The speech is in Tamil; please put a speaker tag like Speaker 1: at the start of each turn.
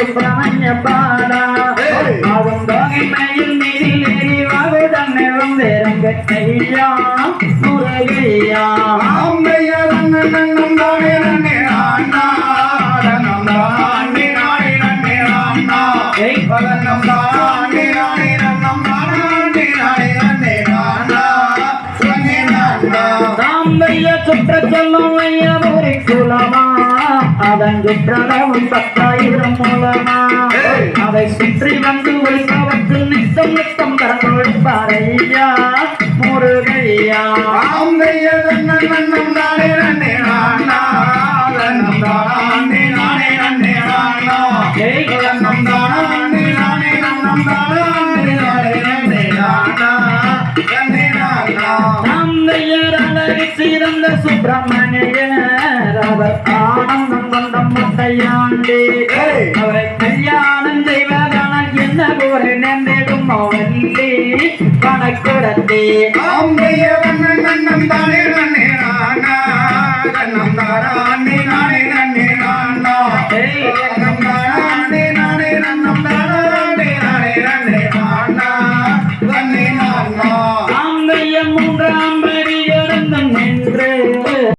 Speaker 1: சுப்பிரமணிய பாடா அவன் தொகைமையில் நீரில் எரிவாகு தன்னை வந்திறங்க ஐயா முருகையா சுற்ற சொல்லும் ஐயபுரி குலமா அதன் சுற்றளவும் 10,000 மூலமா அதை சுற்றி வந்து வைப்பவற்று நித்தம் நித்தம் கரங்கொழிப்பார் ஐயா முருகையா சிறந்த சுப்பிரமணியர் அவர் ஆனந்தம் கொண்ட முட்டையாண்டி அவரை கல்யாணம் செய்வதனால் என்ன ஒரு நெண்டிடும் வள்ளி கணக்குடத்தே